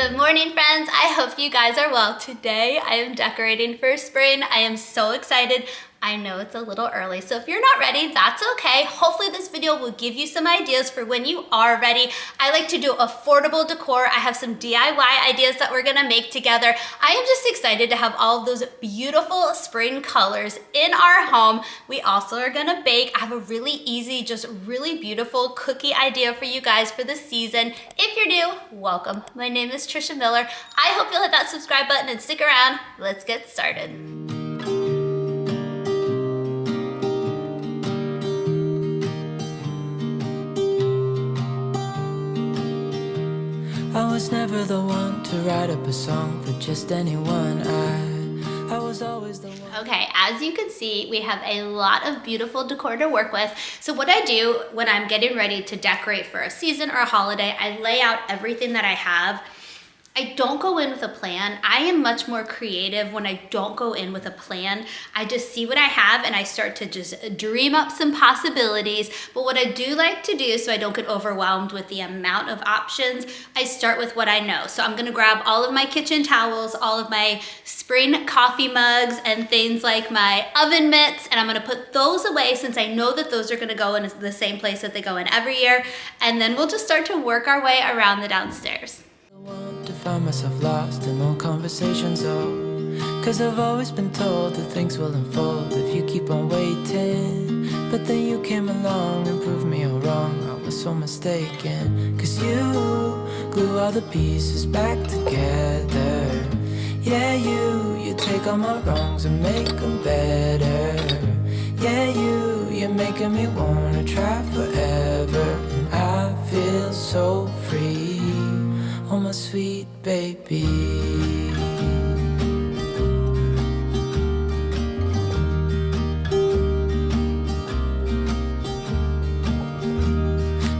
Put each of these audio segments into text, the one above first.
Good morning, friends. I hope you guys are well. Today I am decorating for spring. I am so excited. I know it's a little early, so if you're not ready, that's okay. Hopefully this video will give you some ideas for when you are ready. I like to do affordable decor. I have some DIY ideas that we're gonna make together. I am just excited to have all of those beautiful spring colors in our home. We also are gonna bake. I have a really easy, just really beautiful cookie idea for you guys for the season. If you're new, welcome. My name is Trisha Miller. I hope you'll hit that subscribe button and stick around. Let's get started. I was never the one to write up a song for just anyone. I was always the one. Okay, as you can see, we have a lot of beautiful decor to work with. So what I do when I'm getting ready to decorate for a season or a holiday, I lay out everything that I have. I don't go in with a plan. I am much more creative when I don't go in with a plan. I just see what I have and I start to just dream up some possibilities. But what I do like to do, so I don't get overwhelmed with the amount of options, I start with what I know. So I'm gonna grab all of my kitchen towels, all of my spring coffee mugs, and things like my oven mitts, and I'm gonna put those away since I know that those are gonna go in the same place that they go in every year. And then we'll just start to work our way around the downstairs. Found myself lost in long conversations, cause I've always been told that things will unfold if you keep on waiting. But then you came along and proved me all wrong. I was so mistaken, cause you glue all the pieces back together. Yeah, you take all my wrongs and make them better. Yeah, you're making me wanna try forever. And I feel so free, oh my sweet baby.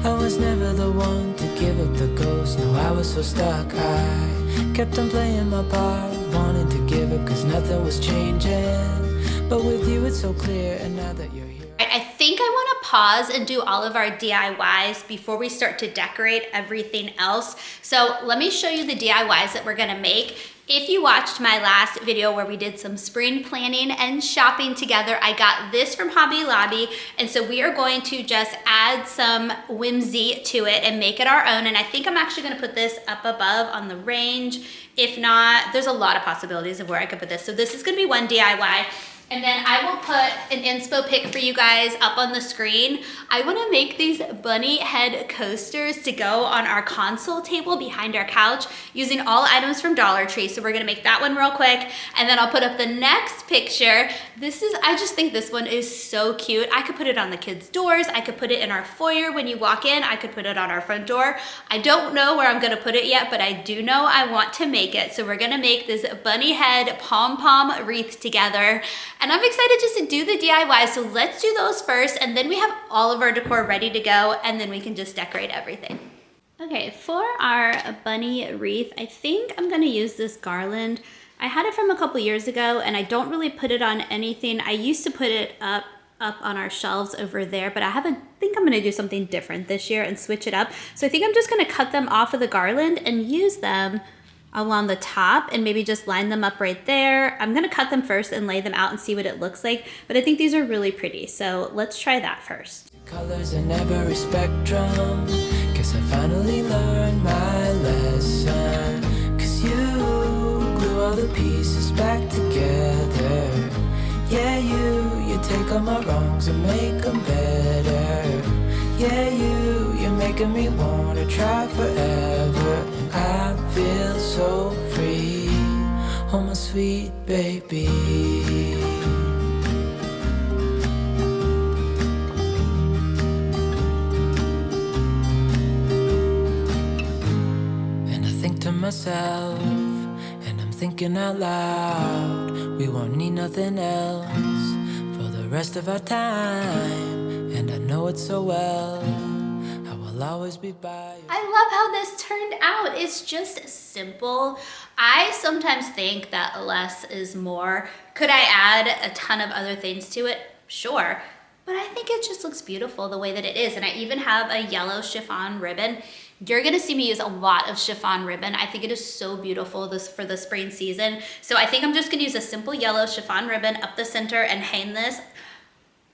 I was never the one to give up the ghost. No, I was so stuck. I kept on playing my part, wanting to give up cause nothing was changing. But with you it's so clear, and now that you're here, I think I want to pause and do all of our DIYs before we start to decorate everything else. So let me show you the DIYs that we're gonna make. If you watched my last video where we did some spring planning and shopping together, I got this from Hobby Lobby. And so we are going to just add some whimsy to it and make it our own. And I think I'm actually gonna put this up above on the range. If not, there's a lot of possibilities of where I could put this. So this is gonna be one DIY. And then I will put an inspo pic for you guys up on the screen. I wanna make these bunny head coasters to go on our console table behind our couch using all items from Dollar Tree. So we're gonna make that one real quick. And then I'll put up the next picture. I just think this one is so cute. I could put it on the kids' doors. I could put it in our foyer when you walk in. I could put it on our front door. I don't know where I'm gonna put it yet, but I do know I want to make it. So we're gonna make this bunny head pom-pom wreath together. And I'm excited just to do the DIY, so let's do those first, and then we have all of our decor ready to go, and then we can just decorate everything. Okay, for our bunny wreath, I think I'm gonna use this garland. I had it from a couple years ago, and I don't really put it on anything. I used to put it up on our shelves over there, but I think I'm gonna do something different this year and switch it up. So I think I'm just gonna cut them off of the garland and use them along the top and maybe just line them up right there. I'm gonna cut them first and lay them out and see what it looks like, but I think these are really pretty, so let's try that first. colors in every spectrum. Guess I finally learned my lesson, cause you glue all the pieces back together. Yeah, you take all my wrongs and make them better. Yeah, you're making me wanna try forever. And I feel so free, oh my sweet baby. And I think to myself, and I'm thinking out loud, we won't need nothing else for the rest of our time. And I know it so well, I will always be by you. I love how this turned out. It's just simple. I sometimes think that less is more. Could I add a ton of other things to it? Sure. But I think it just looks beautiful the way that it is. And I even have a yellow chiffon ribbon You're gonna see me use a lot of chiffon ribbon. I think it is so beautiful for the spring season. So I think I'm just gonna use a simple yellow chiffon ribbon up the center and hang this.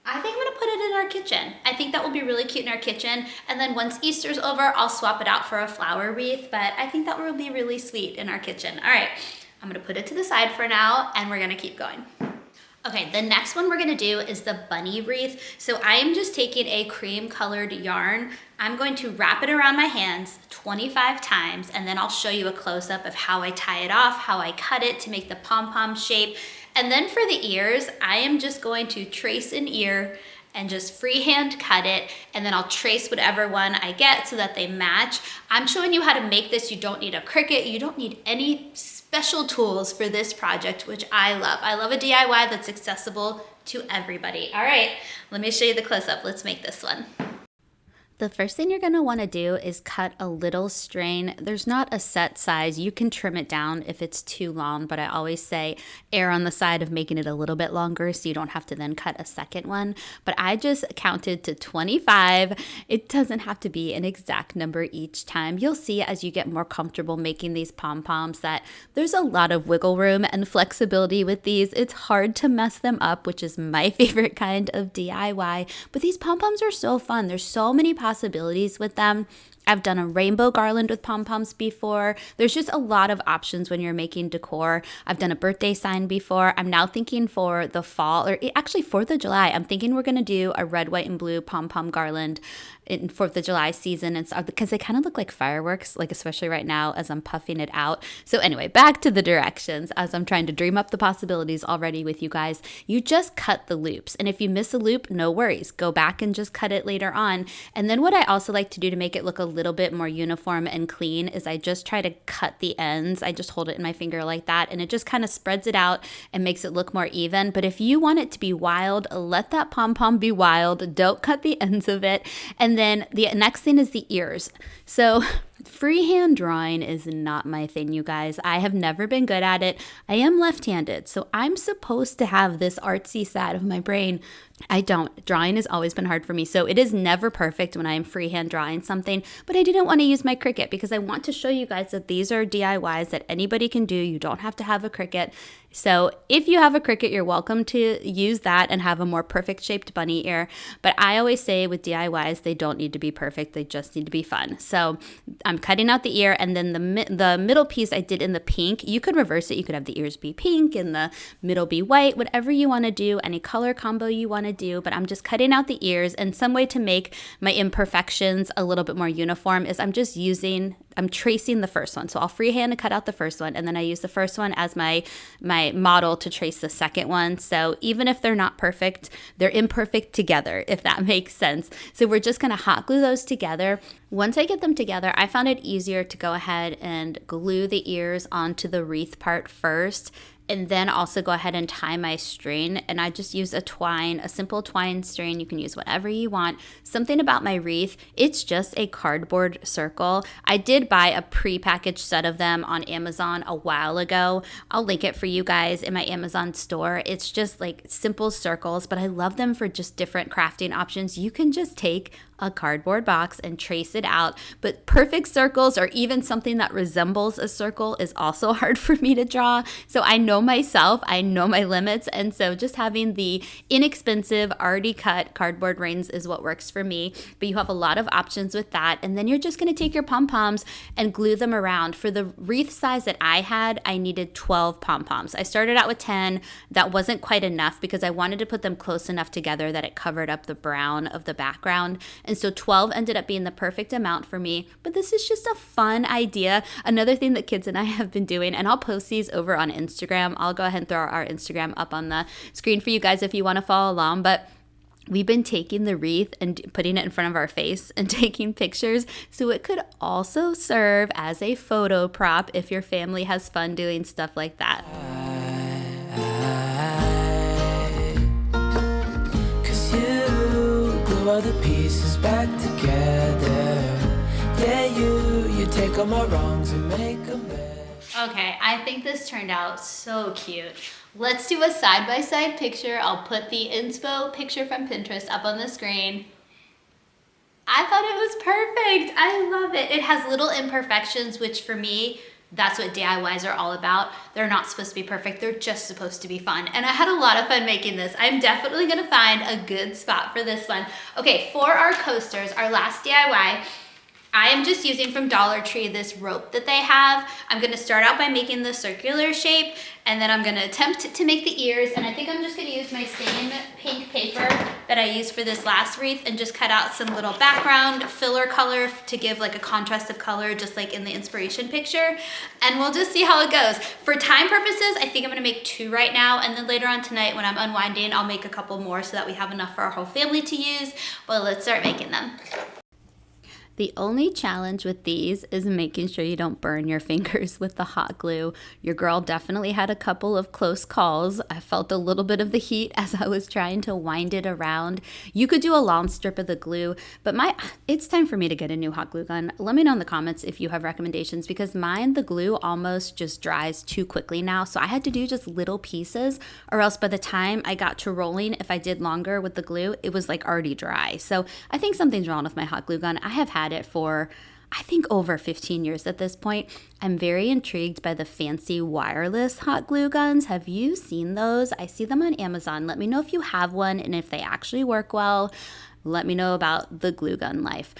I think I'm gonna put it in our kitchen. I think that will be really cute in our kitchen. And then once Easter's over, I'll swap it out for a flower wreath, but I think that will be really sweet in our kitchen. All right, I'm gonna put it to the side for now and we're gonna keep going. Okay, the next one we're gonna do is the bunny wreath. So I am just taking a cream colored yarn. I'm going to wrap it around my hands 25 times, and then I'll show you a close up of how I tie it off, how I cut it to make the pom-pom shape. And then for the ears, I am just going to trace an ear and just freehand cut it, and then I'll trace whatever one I get so that they match. I'm showing you how to make this. You don't need a Cricut, you don't need any special tools for this project, which I love. I love a DIY that's accessible to everybody. All right, let me show you the close-up. Let's make this one. The first thing you're gonna wanna do is cut a little strain. There's not a set size. You can trim it down if it's too long, but I always say err on the side of making it a little bit longer so you don't have to then cut a second one. But I just counted to 25. It doesn't have to be an exact number each time. You'll see as you get more comfortable making these pom-poms that there's a lot of wiggle room and flexibility with these. It's hard to mess them up, which is my favorite kind of DIY. But these pom-poms are so fun. There's so many possibilities with them. I've done a rainbow garland with pom-poms before. There's just a lot of options when you're making decor. I've done a birthday sign before. I'm now thinking for the fall, or actually 4th of July, I'm thinking we're gonna do a red, white, and blue pom-pom garland in 4th of July season, and stuff, because they kind of look like fireworks, like especially right now as I'm puffing it out. So anyway, back to the directions as I'm trying to dream up the possibilities already with you guys. You just cut the loops, and if you miss a loop, no worries. Go back and just cut it later on. And then what I also like to do to make it look a little bit more uniform and clean is I just try to cut the ends. I just hold it in my finger like that, and it just kind of spreads it out and makes it look more even. But if you want it to be wild, let that pom-pom be wild. Don't cut the ends of it. And then the next thing is the ears. So freehand drawing is not my thing, you guys. I have never been good at it. I am left-handed, so I'm supposed to have this artsy side of my brain. I don't. Drawing has always been hard for me, so it is never perfect when I am freehand drawing something, but I didn't want to use my Cricut because I want to show you guys that these are DIYs that anybody can do. You don't have to have a Cricut. So if you have a Cricut, you're welcome to use that and have a more perfect shaped bunny ear. But I always say with DIYs, they don't need to be perfect. They just need to be fun. So I'm cutting out the ear, and then the middle piece I did in the pink. You could reverse it. You could have the ears be pink and the middle be white, whatever you want to do, any color combo you want to do. But I'm just cutting out the ears, and some way to make my imperfections a little bit more uniform is I'm tracing the first one. So I'll freehand cut out the first one, and then I use the first one as my model to trace the second one. So even if they're not perfect, they're imperfect together, if that makes sense. So we're just gonna hot glue those together. Once I get them together, I found it easier to go ahead and glue the ears onto the wreath part first, and then also go ahead and tie my string. And I just use a simple twine string. You can use whatever you want. Something about my wreath, it's just a cardboard circle. I did buy a pre-packaged set of them on Amazon a while ago. I'll link it for you guys in my Amazon store. It's just like simple circles, but I love them for just different crafting options. You can just take a cardboard box and trace it out, but perfect circles or even something that resembles a circle is also hard for me to draw. So I know myself, I know my limits, and so just having the inexpensive already cut cardboard rings is what works for me. But you have a lot of options with that, and then you're just going to take your pom-poms and glue them around. For the wreath size that I had, I needed 12 pom-poms. I started out with 10. That wasn't quite enough because I wanted to put them close enough together that it covered up the brown of the background. And so 12 ended up being the perfect amount for me. But this is just a fun idea. Another thing that kids and I have been doing, and I'll post these over on Instagram. I'll go ahead and throw our Instagram up on the screen for you guys if you want to follow along. But we've been taking the wreath and putting it in front of our face and taking pictures. So it could also serve as a photo prop if your family has fun doing stuff like that. All the pieces back together. Yeah, you take all my wrongs and make them better. Okay, I think this turned out so cute. Let's do a side-by-side picture. I'll put the inspo picture from Pinterest up on the screen. I thought it was perfect. I love it. It has little imperfections, which for me, that's what DIYs are all about. They're not supposed to be perfect. They're just supposed to be fun. And I had a lot of fun making this. I'm definitely gonna find a good spot for this one. Okay, for our coasters, our last DIY, I am just using from Dollar Tree this rope that they have. I'm gonna start out by making the circular shape, and then I'm gonna attempt to make the ears, and I think I'm just gonna use my same pink paper that I used for this last wreath and just cut out some little background filler color to give like a contrast of color, just like in the inspiration picture, and we'll just see how it goes. For time purposes, I think I'm gonna make 2 right now, and then later on tonight when I'm unwinding, I'll make a couple more so that we have enough for our whole family to use, but let's start making them. The only challenge with these is making sure you don't burn your fingers with the hot glue. Your girl definitely had a couple of close calls. I felt a little bit of the heat as I was trying to wind it around. You could do a long strip of the glue, but it's time for me to get a new hot glue gun. Let me know in the comments if you have recommendations, because mine, the glue almost just dries too quickly now. So I had to do just little pieces, or else by the time I got to rolling, if I did longer with the glue, it was like already dry. So I think something's wrong with my hot glue gun. I have had it for I think over 15 years at this point. I'm very intrigued by the fancy wireless hot glue guns. Have you seen those? I see them on Amazon. Let me know if you have one and if they actually work well. Let me know about the glue gun life.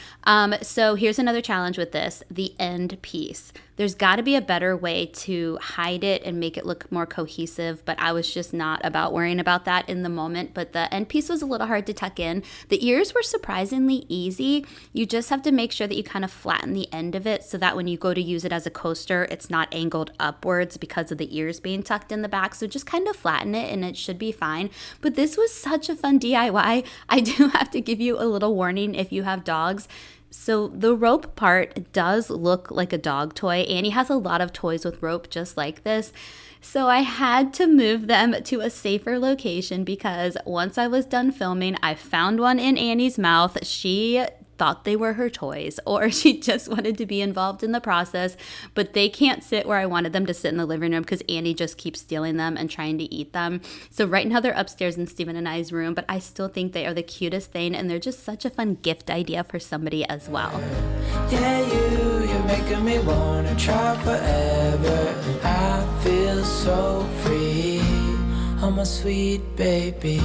So here's another challenge with this, the end piece. There's got to be a better way to hide it and make it look more cohesive, but I was just not worrying about that in the moment. But the end piece was a little hard to tuck in. The ears were surprisingly easy. You just have to make sure that you kind of flatten the end of it so that when you go to use it as a coaster, it's not angled upwards because of the ears being tucked in the back. So just kind of flatten it and it should be fine. But this was such a fun DIY. I do have to give you a little warning if you have dogs. So the rope part does look like a dog toy. Annie has a lot of toys with rope just like this. So I had to move them to a safer location because once I was done filming, I found one in Annie's mouth. She thought they were her toys, or she just wanted to be involved in the process, but they can't sit where I wanted them to sit in the living room because Annie just keeps stealing them and trying to eat them. So right now they're upstairs in Stephen and I's room, but I still think they are the cutest thing, and they're just such a fun gift idea for somebody as well. Yeah, you're making me wanna try forever, and I feel so free. I'm a sweet baby.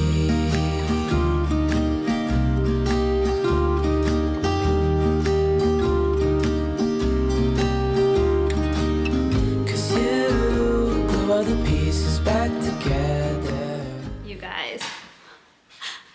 The pieces back together. You guys,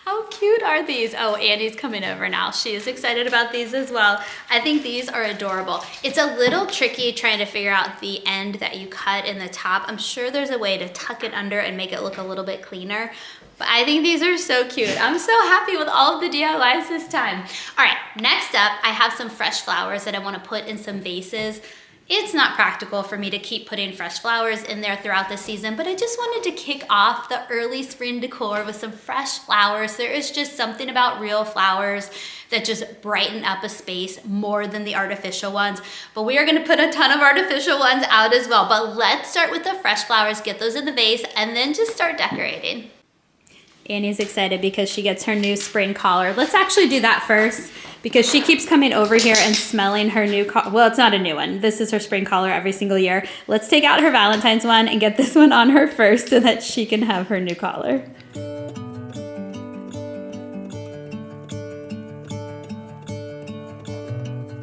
how cute are these? Oh, Annie's coming over now. She is excited about these as well. I think these are adorable. It's a little tricky trying to figure out the end that you cut in the top. I'm sure there's a way to tuck it under and make it look a little bit cleaner, but I think these are so cute. I'm so happy with all of the DIYs this time. All right, next up, I have some fresh flowers that I want to put in some vases. It's not practical for me to keep putting fresh flowers in there throughout the season, but I just wanted to kick off the early spring decor with some fresh flowers. There is just something about real flowers that just brighten up a space more than the artificial ones. But we are gonna put a ton of artificial ones out as well. But let's start with the fresh flowers, get those in the vase, and then just start decorating. Annie's excited because she gets her new spring collar. Let's actually do that first because she keeps coming over here and smelling her new collar. Well, it's not a new one. This is her spring collar every single year. Let's take out her Valentine's one and get this one on her first so that she can have her new collar.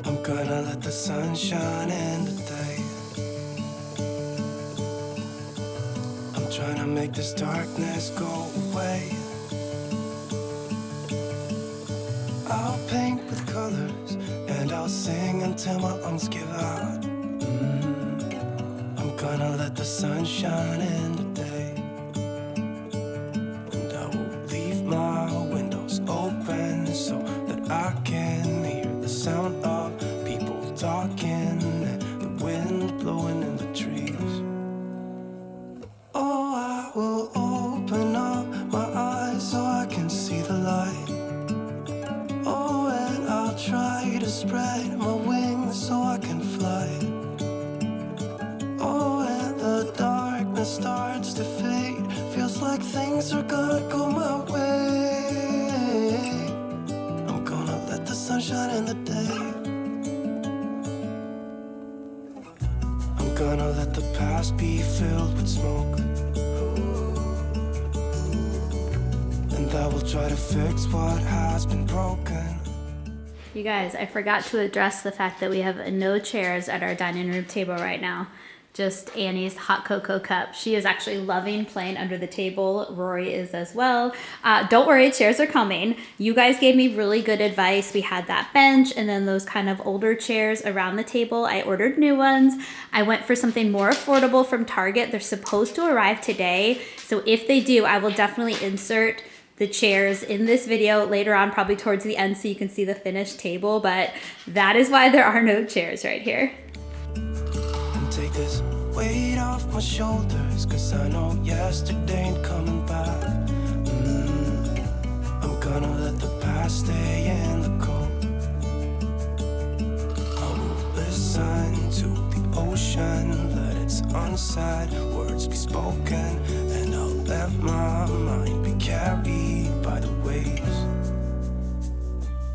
I'm gonna let the sun shine in today. I'm trying to make this darkness go away. I'll paint with colors and I'll sing until my lungs give out. I'm gonna let the sun shine in today, and I will leave my windows open so that I can hear the sound of people talking and the wind blowing in the trees. Oh, I will open up my eyes so I can see the light. Try to spread my wings so I can fly. Oh, and the darkness starts to fade. Feels like things are gonna go my way. I'm gonna let the sunshine in the day. I'm gonna let the past be filled with smoke, and I will try to fix what has been broken. You guys, I forgot to address the fact that we have no chairs at our dining room table right now. Just Annie's hot cocoa cup. She is actually loving playing under the table. Rory is as well. Don't worry, chairs are coming. You guys gave me really good advice. We had that bench and then those kind of older chairs around the table. I ordered new ones. I went for something more affordable from Target. They're supposed to arrive today. So if they do, I will definitely insert the chairs in this video later on, probably towards the end, so you can see the finished table, but that is why there are no chairs right here. And take this weight off my shoulders, cause I know yesterday ain't coming back. I'm gonna let the past stay in the cold. I will listen to the ocean, let its unsaid words be spoken, and I'll let my mind be carried by the waves.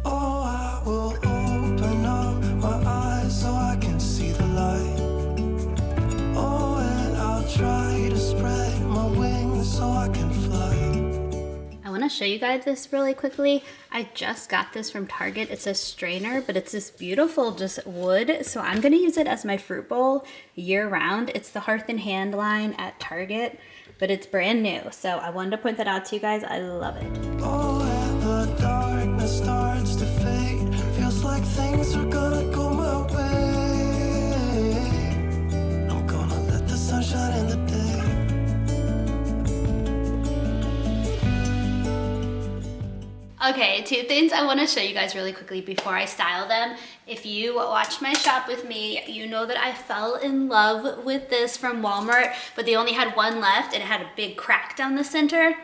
Oh, I will open up my eyes so I can see the light. Oh, and I'll try to spread my wings so I can fly. I want to show you guys this really quickly. I just got this from Target. It's a strainer, but it's this beautiful just wood. So I'm going to use it as my fruit bowl year round. It's the Hearth and Hand line at Target, but it's brand new. So I wanted to point that out to you guys. I love it. Oh, and the darkness starts to fade. Feels like things are gonna go my way. I'm gonna let the sunshine in the day. Okay, two things I want to show you guys really quickly before I style them. If you watch my shop with me, you know that I fell in love with this from Walmart, but they only had one left and it had a big crack down the center.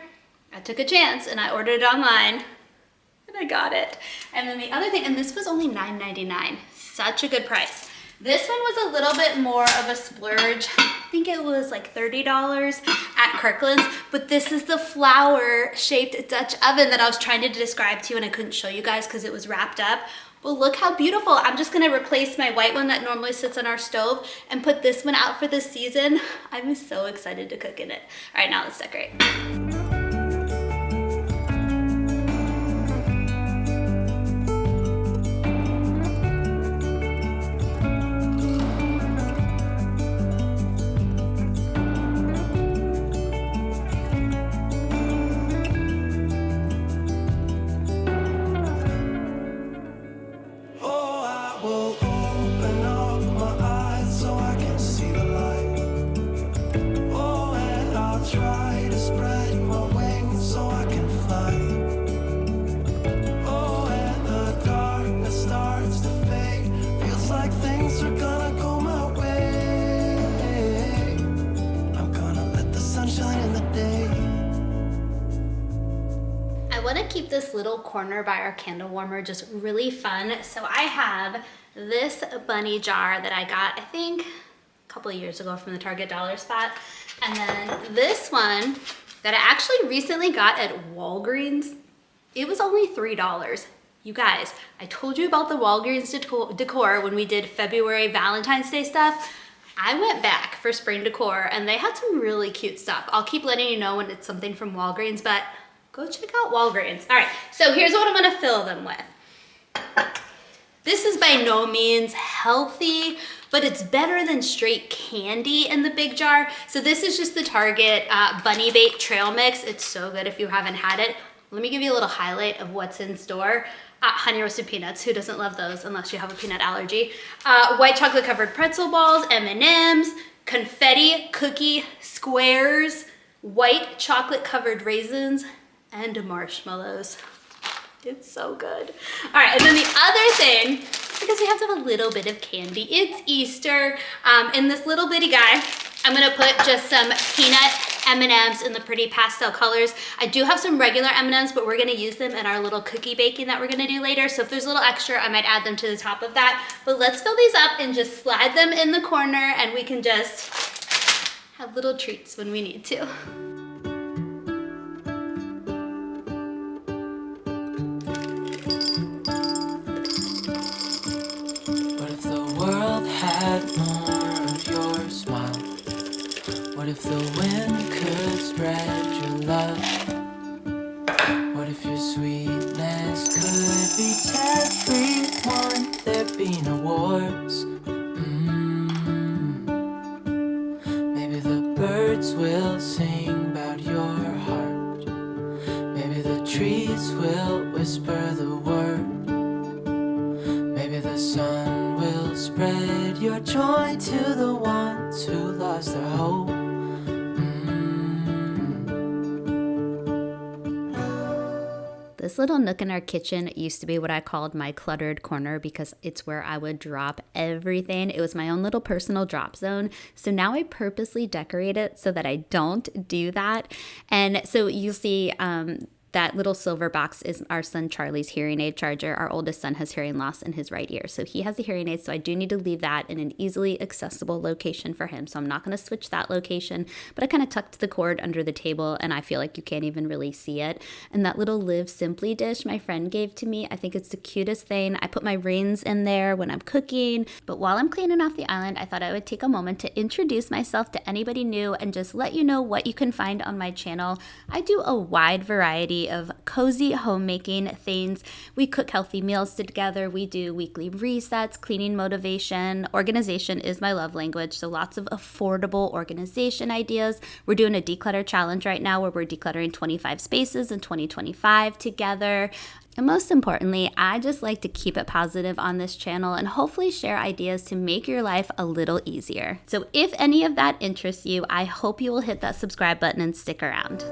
I took a chance and I ordered it online and I got it. And then the other thing, and this was only $9.99, such a good price. This one was a little bit more of a splurge. I think it was like $30 at Kirkland's, but this is the flower-shaped Dutch oven that I was trying to describe to you and I couldn't show you guys because it was wrapped up. But look how beautiful. I'm just gonna replace my white one that normally sits on our stove and put this one out for the season. I'm so excited to cook in it. All right, now let's decorate. Keep this little corner by our candle warmer just really fun. So I have this bunny jar that I got, I think, a couple of years ago from the Target dollar spot. And then this one that I actually recently got at Walgreens. It was only $3. You guys, I told you about the Walgreens decor when we did February Valentine's Day stuff. I went back for spring decor and they had some really cute stuff. I'll keep letting you know when it's something from Walgreens, but go check out Walgreens. All right, so here's what I'm gonna fill them with. This is by no means healthy, but it's better than straight candy in the big jar. So this is just the Target Bunny Bait Trail Mix. It's so good if you haven't had it. Let me give you a little highlight of what's in store. Honey roasted peanuts, who doesn't love those unless you have a peanut allergy? White chocolate covered pretzel balls, M&Ms, confetti cookie squares, white chocolate covered raisins, and marshmallows. It's so good. All right, and then the other thing, because we have to have a little bit of candy, it's Easter. In this little bitty guy, I'm gonna put just some peanut M&Ms in the pretty pastel colors. I do have some regular M&Ms, but we're gonna use them in our little cookie baking that we're gonna do later. So if there's a little extra, I might add them to the top of that. But let's fill these up and just slide them in the corner and we can just have little treats when we need to. had more of your smile? What if the wind could spread your love? What if your sweetness could reach everyone? There'd be no wars. Maybe the birds will sing about your heart. Maybe the trees will whisper the word. Maybe the sun will spread your joy to the ones who lost their hope. This little nook in our kitchen used to be what I called my cluttered corner because it's where I would drop everything. It was my own little personal drop zone. So now I purposely decorate it so that I don't do that. And so you'll see that little silver box is our son Charlie's hearing aid charger. Our oldest son has hearing loss in his right ear, so he has a hearing aid, so I do need to leave that in an easily accessible location for him. So I'm not going to switch that location, but I kind of tucked the cord under the table, and I feel like you can't even really see it. And that little Live Simply dish my friend gave to me, I think it's the cutest thing. I put my rings in there when I'm cooking, but while I'm cleaning off the island, I thought I would take a moment to introduce myself to anybody new and just let you know what you can find on my channel. I do a wide variety of cozy homemaking things. We cook healthy meals together. We do weekly resets, cleaning motivation. Organization is my love language, so lots of affordable organization ideas. We're doing a declutter challenge right now where we're decluttering 25 spaces in 2025 together. And most importantly, I just like to keep it positive on this channel and hopefully share ideas to make your life a little easier. So if any of that interests you, I hope you will hit that subscribe button and stick around.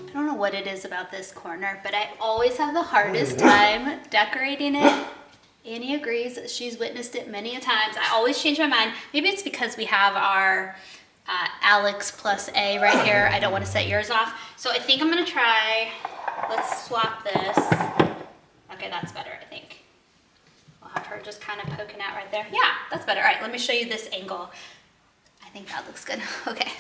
I don't know what it is about this corner, but I always have the hardest time decorating it. Annie agrees. She's witnessed it many a times. I always change my mind. Maybe it's because we have our Alex plus A right here. I don't want to set yours off. So I think I'm going to try, let's swap this. Okay, that's better, I think. I'll have her just kind of poking out right there. Yeah, that's better. All right, let me show you this angle. I think that looks good. Okay.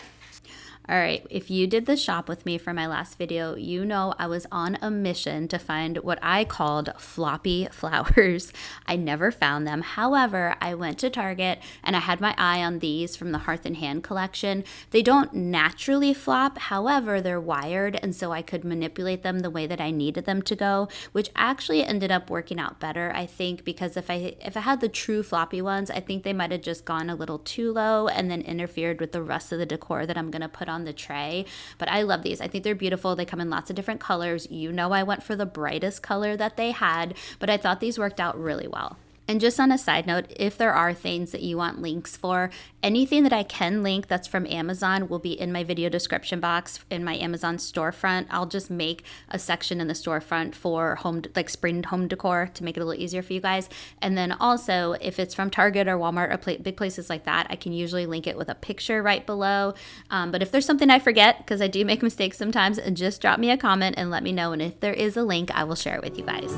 All right, if you did the shop with me for my last video, you know I was on a mission to find what I called floppy flowers. I never found them. However, I went to Target and I had my eye on these from the Hearth and Hand collection. They don't naturally flop, however, they're wired, and so I could manipulate them the way that I needed them to go, which actually ended up working out better, I think, because if I had the true floppy ones, I think they might have just gone a little too low and then interfered with the rest of the decor that I'm gonna put on the tray. But I love these. I think they're beautiful. They come in lots of different colors. You know I went for the brightest color that they had, but I thought these worked out really well. And just on a side note, if there are things that you want links for, anything that I can link that's from Amazon will be in my video description box in my Amazon storefront. I'll just make a section in the storefront for home, like spring home decor, to make it a little easier for you guys. And then also, if it's from Target or Walmart or big places like that, I can usually link it with a picture right below. But if there's something I forget, because I do make mistakes sometimes, just drop me a comment and let me know. And if there is a link, I will share it with you guys.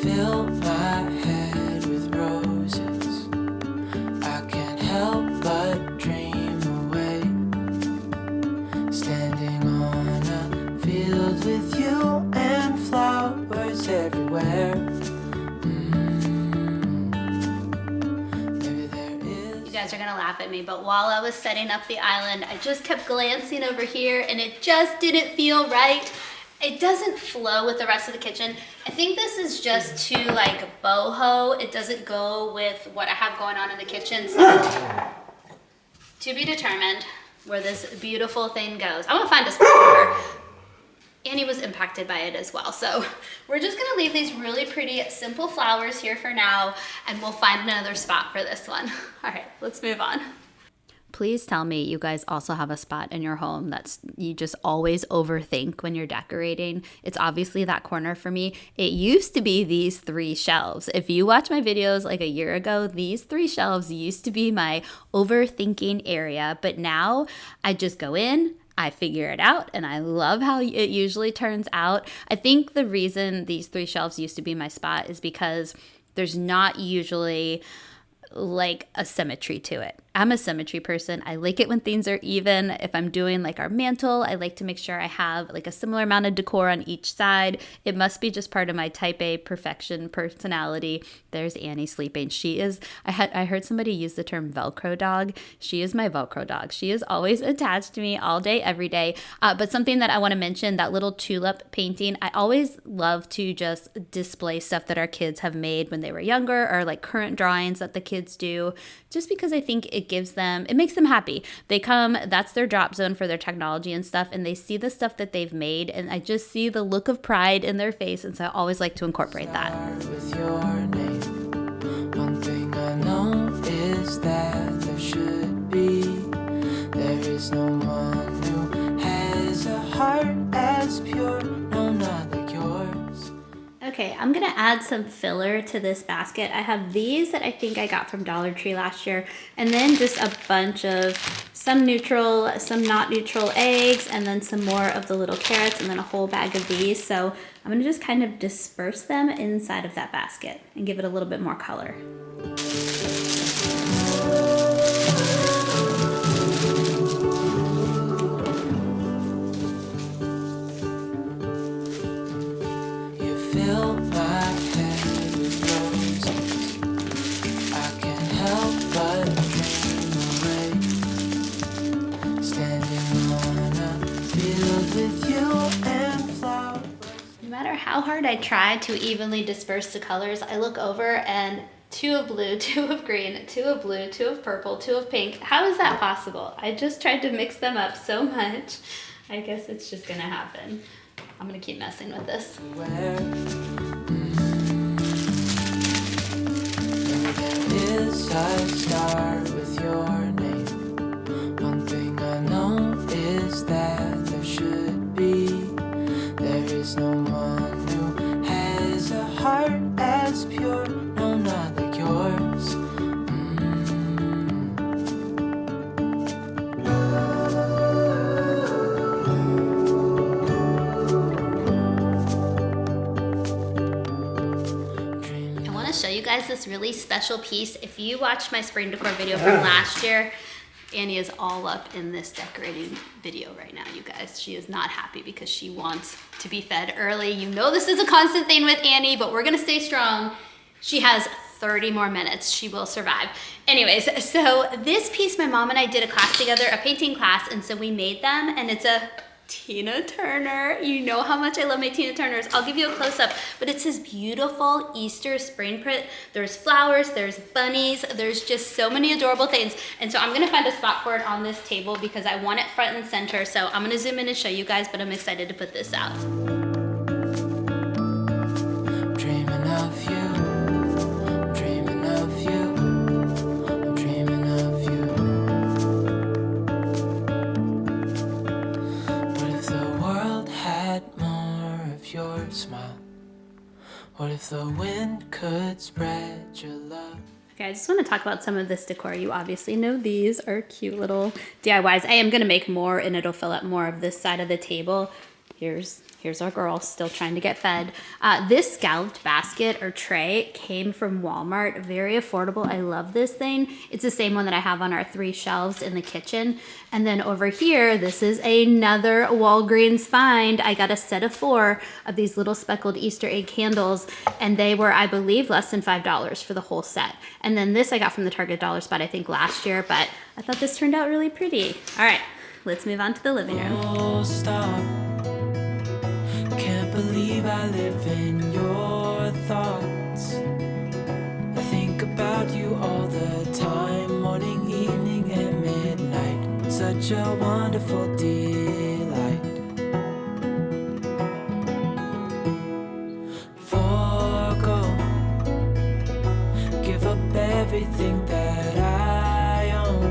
Fill my head with roses. I can't help but dream away. Standing on a field with you and flowers everywhere. Maybe there is. You guys are gonna laugh at me, but while I was setting up the island, I just kept glancing over here and it just didn't feel right. It doesn't flow with the rest of the kitchen. I think this is just too like boho. It doesn't go with what I have going on in the kitchen. So to be determined where this beautiful thing goes. I want to find a spot for her. Annie was impacted by it as well. So we're just gonna leave these really pretty simple flowers here for now, and we'll find another spot for this one. All right, let's move on. Please tell me you guys also have a spot in your home that's you just always overthink when you're decorating. It's obviously that corner for me. It used to be these 3 shelves. If you watch my videos like a year ago, these 3 shelves used to be my overthinking area, but now I just go in, I figure it out, and I love how it usually turns out. I think the reason these 3 shelves used to be my spot is because there's not usually like a symmetry to it. I'm a symmetry person. I like it when things are even. If I'm doing like our mantle, I like to make sure I have like a similar amount of decor on each side. It must be just part of my type A perfection personality. There's Annie sleeping. She is, I heard somebody use the term Velcro dog. She is my Velcro dog. She is always attached to me all day, every day. But something that I want to mention, that little tulip painting, I always love to just display stuff that our kids have made when they were younger, or like current drawings that the kids do, just because I think it makes them happy. They come, that's their drop zone for their technology and stuff, and they see the stuff that they've made, and I just see the look of pride in their face, and so I always like to incorporate that. With your name, one thing I know is that there should be, there is no one who has a heart as pure, no, not like yours. Okay, I'm gonna add some filler to this basket. I have these that I think I got from Dollar Tree last year, and then just a bunch of some neutral, some not neutral eggs, and then some more of the little carrots, and then a whole bag of these. So I'm gonna just kind of disperse them inside of that basket and give it a little bit more color. Fill my head with roses. I can't help but dream away, standing on a field with you and flowers. No matter how hard I try to evenly disperse the colors, I look over and 2 of blue, 2 of green, 2 of blue, 2 of purple, 2 of pink. How is that possible? I just tried to mix them up so much. I guess it's just gonna happen. I'm gonna keep messing with this. Where there is a star with your name, one thing I know is that there should be, there is no one who has a heart as pure, no, not like yours. Show you guys this really special piece. If you watched my spring decor video from last year, Annie is all up in this decorating video right now, you guys. She is not happy because she wants to be fed early. You know this is a constant thing with Annie, but we're gonna stay strong. She has 30 more minutes. She will survive. Anyways, so this piece, my mom and I did a class together, a painting class, and so we made them, and it's a Tina Turner. You know how much I love my Tina Turners. I'll give you a close-up, but it's this beautiful Easter spring print. There's flowers, there's bunnies, there's just so many adorable things. And so I'm gonna find a spot for it on this table because I want it front and center. So I'm gonna zoom in and show you guys, but I'm excited to put this out. Dreaming of you. Your smile. What if the wind could spread your love? Okay, I just want to talk about some of this decor. You obviously know these are cute little DIYs. I am going to make more, and it'll fill up more of this side of the table. Here's our girl still trying to get fed. This scalloped basket or tray came from Walmart. Very affordable. I love this thing. It's the same one that I have on our 3 shelves in the kitchen. And then over here, this is another Walgreens find. I got a set of 4 of these little speckled Easter egg candles, and they were, I believe, less than $5 for the whole set. And then this I got from the Target dollar spot, I think, last year, but I thought this turned out really pretty. All right, let's move on to the living room. Oh, stop. Can't believe I live in your thoughts. I think about you all the time, morning, evening, and midnight. Such a wonderful delight. Forgo, give up everything that I own.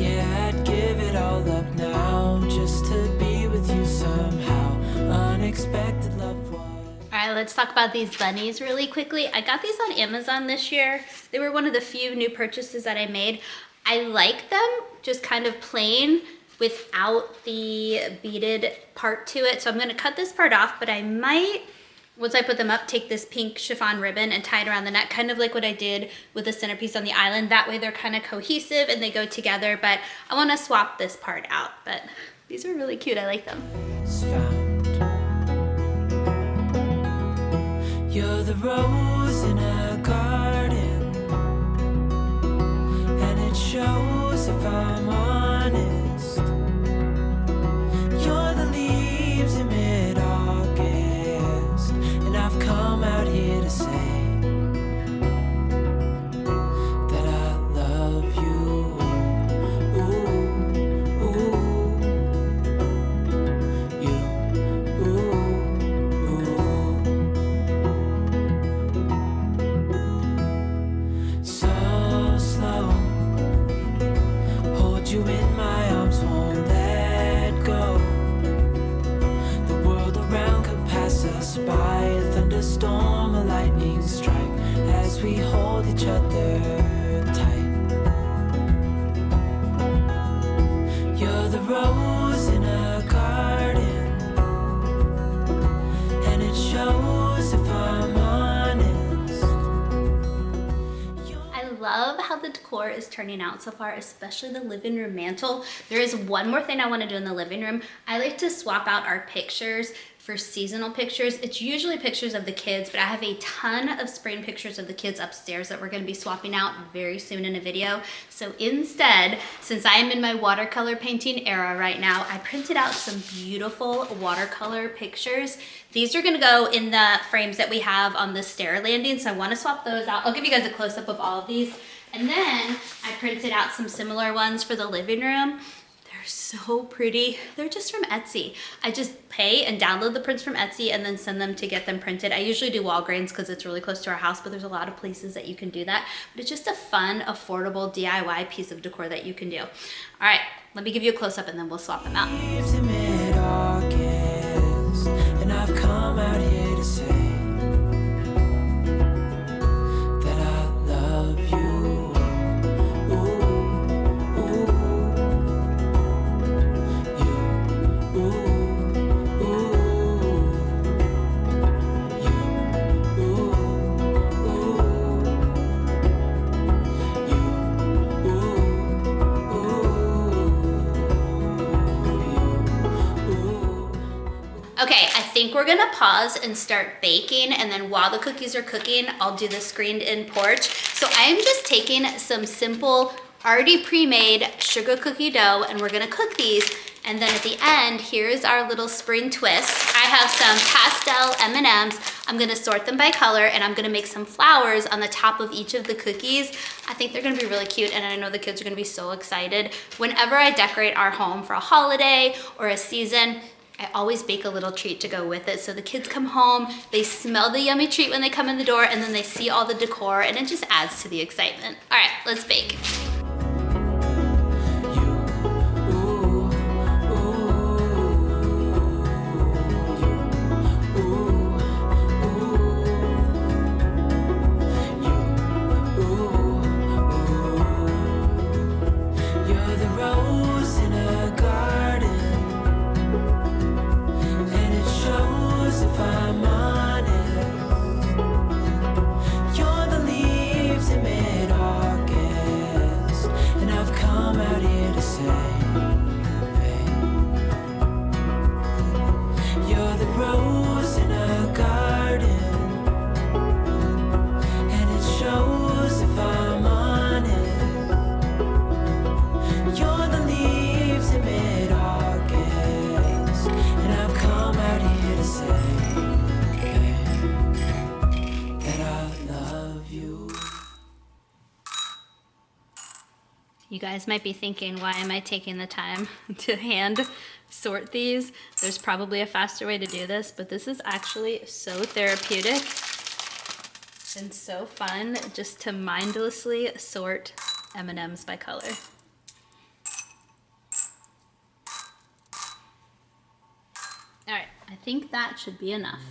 Yeah, I'd give it all up now just to be with you somehow. Unexpected love was. All right, let's talk about these bunnies really quickly. I got these on Amazon this year. They were one of the few new purchases that I made. I like them just kind of plain without the beaded part to it. So I'm gonna cut this part off, but I might once I put them up, take this pink chiffon ribbon and tie it around the neck, kind of like what I did with the centerpiece on the island. That way they're kind of cohesive and they go together, but I want to swap this part out. But these are really cute. I like them. You're the rose in a garden, and it shows if I'm honest. You're the leaves in mid-August, and I've come out here to say that I love you. Ooh, ooh, you, ooh, ooh. So slow, hold you in my arms, won't let go. The world around could pass us by, a thunderstorm, a lightning strike, as we hold each other tight. You're the rose in a garden, and it shows if I'm honest. I love how the decor is turning out so far, especially the living room mantle. There is one more thing I want to do in the living room. I like to swap out our pictures for seasonal pictures. It's usually pictures of the kids, but I have a ton of spring pictures of the kids upstairs that we're going to be swapping out very soon in a video. So instead, since I am in my watercolor painting era right now, I printed out some beautiful watercolor pictures. These are going to go in the frames that we have on the stair landing, so I want to swap those out. I'll give you guys a close-up of all of these. And then I printed out some similar ones for the living room. They're so pretty. They're just from Etsy. I just pay and download the prints from Etsy and then send them to get them printed. I usually do Walgreens because it's really close to our house, but there's a lot of places that you can do that. But it's just a fun, affordable DIY piece of decor that you can do. All right, let me give you a close-up and then we'll swap them out. Leaves in mid-August, and I've come out here to say that I love you. Ooh, ooh, you, ooh, ooh, you, ooh, Okay, I think we're gonna pause and start baking, and then while the cookies are cooking, I'll do the screened in porch. So I'm just taking some simple, already pre-made sugar cookie dough, and we're gonna cook these. And then at the end, here's our little spring twist. I have some pastel M&Ms. I'm gonna sort them by color, and I'm gonna make some flowers on the top of each of the cookies. I think they're gonna be really cute, and I know the kids are gonna be so excited. Whenever I decorate our home for a holiday or a season, I always bake a little treat to go with it. So the kids come home, they smell the yummy treat when they come in the door, and then they see all the decor, and it just adds to the excitement. All right, let's bake. You guys might be thinking, why am I taking the time to hand sort these? There's probably a faster way to do this, but this is actually so therapeutic and so fun just to mindlessly sort M&Ms by color. All right, I think that should be enough.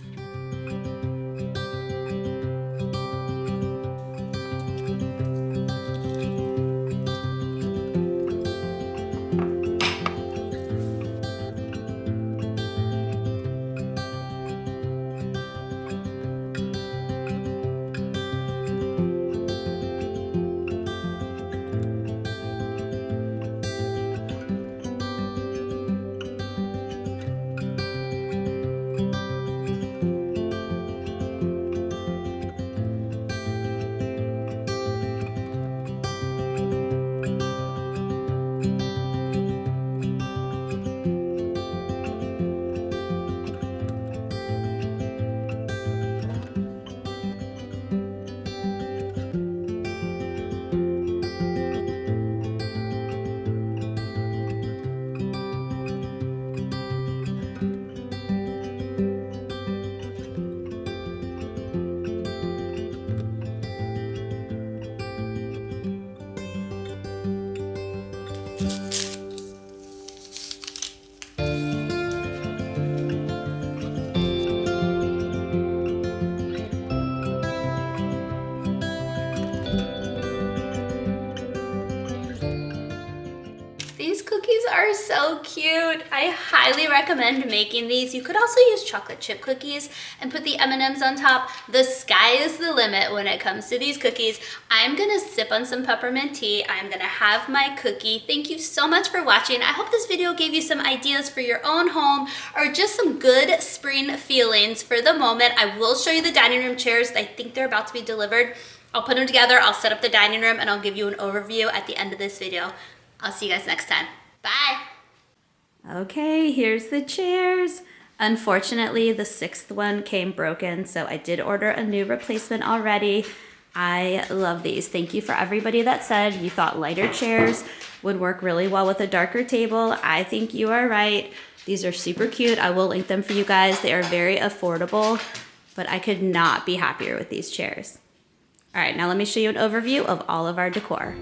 are so cute. I highly recommend making these. You could also use chocolate chip cookies and put the M&Ms on top. The sky is the limit when it comes to these cookies. I'm gonna sip on some peppermint tea. I'm gonna have my cookie. Thank you so much for watching. I hope this video gave you some ideas for your own home or just some good spring feelings for the moment. I will show you the dining room chairs. I think they're about to be delivered. I'll put them together, I'll set up the dining room, and I'll give you an overview at the end of this video. I'll see you guys next time. Bye. Okay, here's the chairs. Unfortunately, the 6th one came broken, so I did order a new replacement already. I love these. Thank you for everybody that said you thought lighter chairs would work really well with a darker table. I think you are right. These are super cute. I will link them for you guys. They are very affordable, but I could not be happier with these chairs. All right, now let me show you an overview of all of our decor.